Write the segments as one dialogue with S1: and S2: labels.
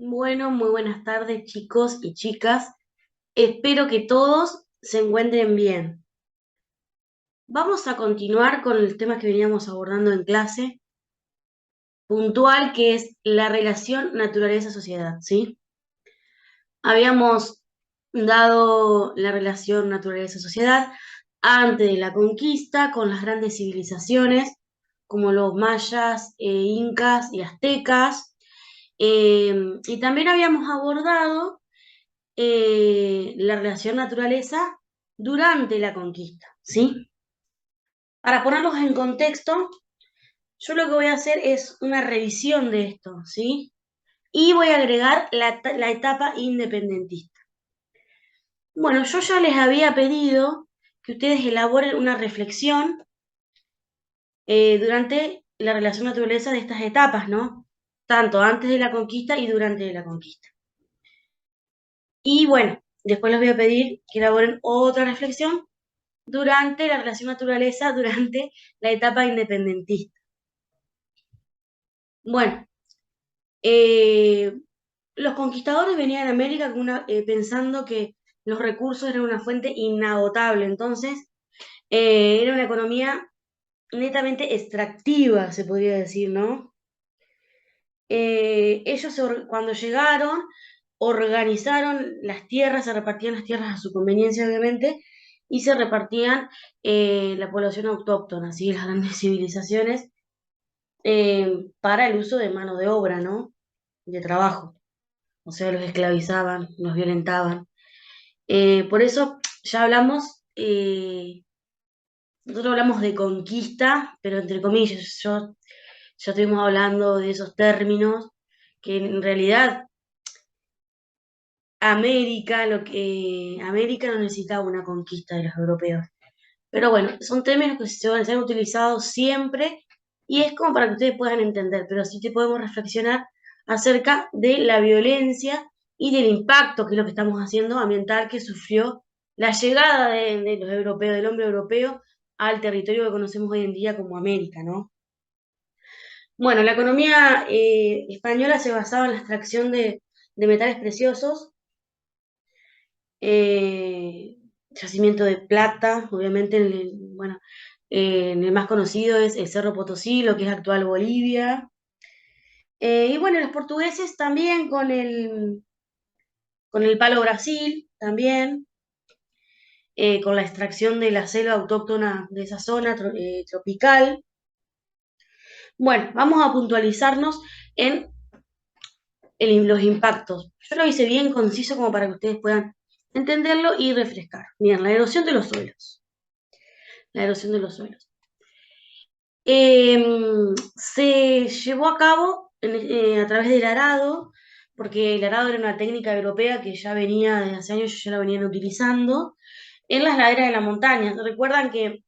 S1: Bueno, muy buenas tardes chicos y chicas. Espero que todos se encuentren bien. Vamos a continuar con el tema que veníamos abordando en clase, puntual, que es la relación naturaleza-sociedad, ¿sí? Habíamos dado la relación naturaleza-sociedad antes de la conquista con las grandes civilizaciones como los mayas, incas y aztecas. Y también habíamos abordado la relación naturaleza durante la conquista, ¿sí? Para ponerlos en contexto, yo lo que voy a hacer es una revisión de esto, ¿sí? Y voy a agregar la etapa independentista. Bueno, yo ya les había pedido que ustedes elaboren una reflexión durante la relación naturaleza de estas etapas, ¿no? Tanto antes de la conquista y durante la conquista. Y bueno, después les voy a pedir que elaboren otra reflexión durante la relación naturaleza, durante la etapa independentista. Bueno, eh, los conquistadores venían a América pensando que los recursos eran una fuente inagotable, entonces era una economía netamente extractiva, se podría decir, ¿no? Ellos cuando llegaron organizaron las tierras, se repartían las tierras a su conveniencia, obviamente, y se repartían la población autóctona, ¿sí? Las grandes civilizaciones para el uso de mano de obra, ¿no? De trabajo. O sea, los esclavizaban, los violentaban. Por eso ya nosotros hablamos de conquista, pero entre comillas, ya estuvimos hablando de esos términos que en realidad América no necesitaba una conquista de los europeos. Pero bueno, son términos que se han utilizado siempre y es como para que ustedes puedan entender, pero sí te podemos reflexionar acerca de la violencia y del impacto, que es lo que estamos haciendo, ambiental, que sufrió la llegada de los europeos, del hombre europeo, al territorio que conocemos hoy en día como América, ¿no? Bueno, la economía española se basaba en la extracción de metales preciosos, yacimiento de plata, obviamente, bueno, en el más conocido es el Cerro Potosí, lo que es actual Bolivia. Y bueno, los portugueses también con el Palo Brasil, también, con la extracción de la selva autóctona de esa zona tropical. Bueno, vamos a puntualizarnos en los impactos. Yo lo hice bien conciso como para que ustedes puedan entenderlo y refrescar. Bien, la erosión de los suelos. La erosión de los suelos. Se llevó a cabo a través del arado, porque el arado era una técnica europea que ya venía desde hace años, ya la venían utilizando, en las laderas de la montaña. ¿Recuerdan que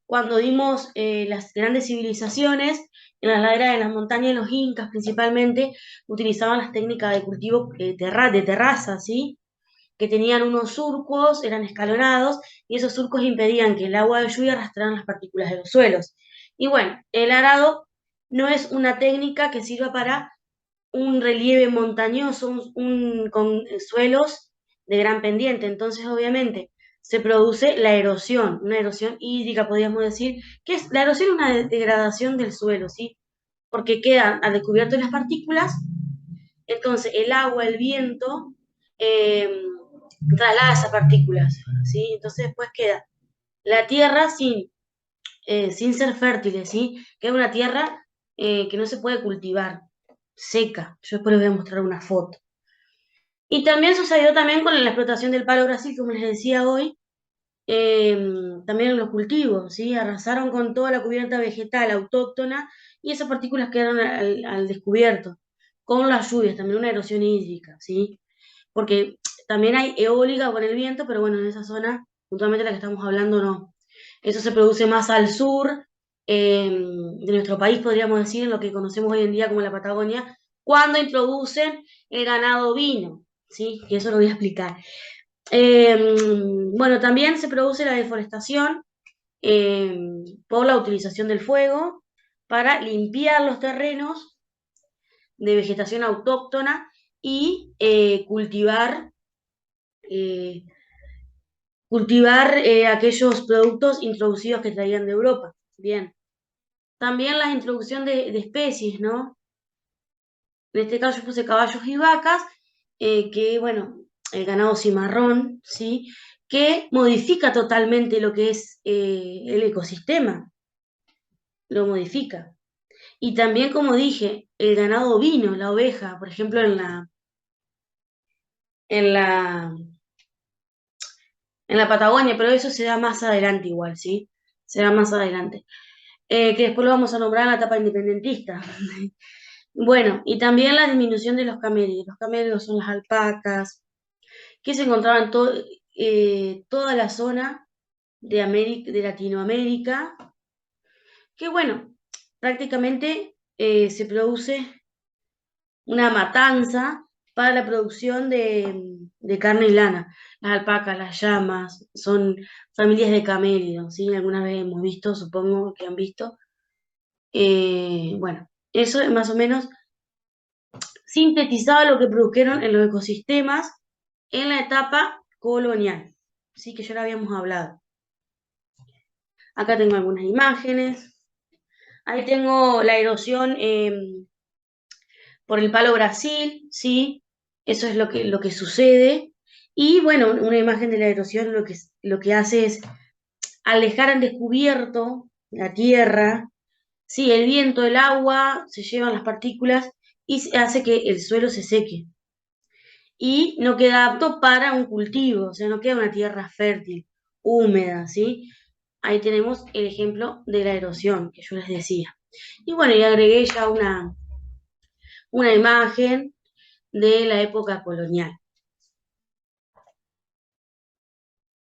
S1: cuando dimos las grandes civilizaciones, en las laderas de las montañas, los incas principalmente utilizaban las técnicas de cultivo de terraza, ¿sí? Que tenían unos surcos, eran escalonados, y esos surcos impedían que el agua de lluvia arrastrara las partículas de los suelos. Y bueno, el arado no es una técnica que sirva para un relieve montañoso, con suelos de gran pendiente. Entonces, obviamente, se produce la erosión, una erosión hídrica, podríamos decir, que es la erosión es una degradación del suelo, ¿sí? Porque quedan al descubierto las partículas, entonces el agua, el viento, eh, traslada esas partículas, ¿sí? Entonces después queda la tierra sin ser fértil, ¿sí? Queda una tierra que no se puede cultivar, seca. Yo después les voy a mostrar una foto. Y también sucedió también con la explotación del palo Brasil, como les decía hoy, eh, también en los cultivos, ¿sí? Arrasaron con toda la cubierta vegetal autóctona y esas partículas quedaron al descubierto, con las lluvias, también una erosión hídrica, ¿sí? Porque también hay eólica con el viento, pero bueno, en esa zona, puntualmente la que estamos hablando, no. Eso se produce más al sur de nuestro país, podríamos decir, en lo que conocemos hoy en día como la Patagonia, cuando introducen el ganado ovino, ¿sí? Que eso lo voy a explicar. Bueno, también se produce la deforestación eh, por la utilización del fuego para limpiar los terrenos de vegetación autóctona y cultivar aquellos productos introducidos que traían de Europa. Bien. También la introducción de especies, ¿no? En este caso yo puse caballos y vacas, que, bueno, el ganado cimarrón, ¿sí? Que modifica totalmente lo que es el ecosistema, lo modifica. Y también, como dije, el ganado ovino, la oveja, por ejemplo, en la, en la Patagonia, pero eso se da más adelante igual, ¿sí? Se da más adelante. Que después lo vamos a nombrar en la etapa independentista. Bueno, y también la disminución de los camellos. Los camellos son las alpacas, que se encontraban en toda la zona de Latinoamérica, que bueno, prácticamente se produce una matanza para la producción de carne y lana. Las alpacas, las llamas, son familias de camélidos, ¿sí? Alguna vez hemos visto, supongo que han visto. Bueno, eso es más o menos sintetizaba lo que produjeron en los ecosistemas en la etapa colonial, sí que ya lo habíamos hablado. Acá tengo algunas imágenes. Ahí tengo la erosión por el Palo Brasil, sí, eso es lo que sucede. Y bueno, una imagen de la erosión lo que hace es alejar al descubierto la tierra, sí, el viento, el agua, se llevan las partículas y hace que el suelo se seque. Y no queda apto para un cultivo, o sea, no queda una tierra fértil, húmeda, ¿sí? Ahí tenemos el ejemplo de la erosión que yo les decía. Y bueno, y agregué ya una imagen de la época colonial.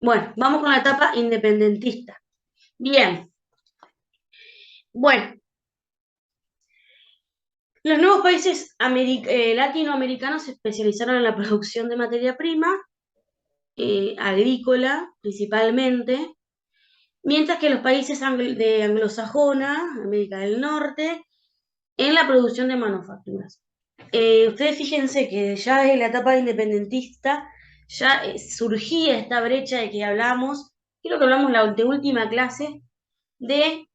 S1: Bueno, vamos con la etapa independentista. Bien, bueno, los nuevos países latinoamericanos se especializaron en la producción de materia prima, agrícola principalmente, mientras que los países de anglosajona, América del Norte, en la producción de manufacturas. Ustedes fíjense que ya desde la etapa independentista ya surgía esta brecha de que hablamos, creo que hablamos la última clase, de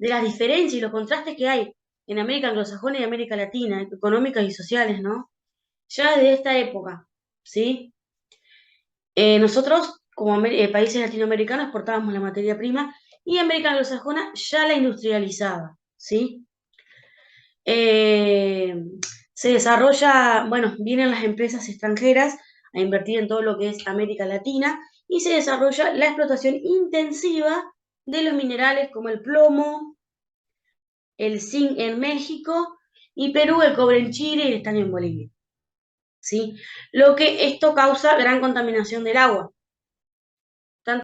S1: las diferencias y los contrastes que hay en América anglosajona y América Latina, económicas y sociales, ¿no? Ya desde esta época, ¿sí? Nosotros, como países latinoamericanos, exportábamos la materia prima y América anglosajona ya la industrializaba, ¿sí? Eh, Se desarrolla, bueno, vienen las empresas extranjeras a invertir en todo lo que es América Latina y se desarrolla la explotación intensiva de los minerales como el plomo, el zinc en México y Perú, el cobre en Chile y el estaño en Bolivia. ¿Sí? Lo que esto causa gran contaminación del agua.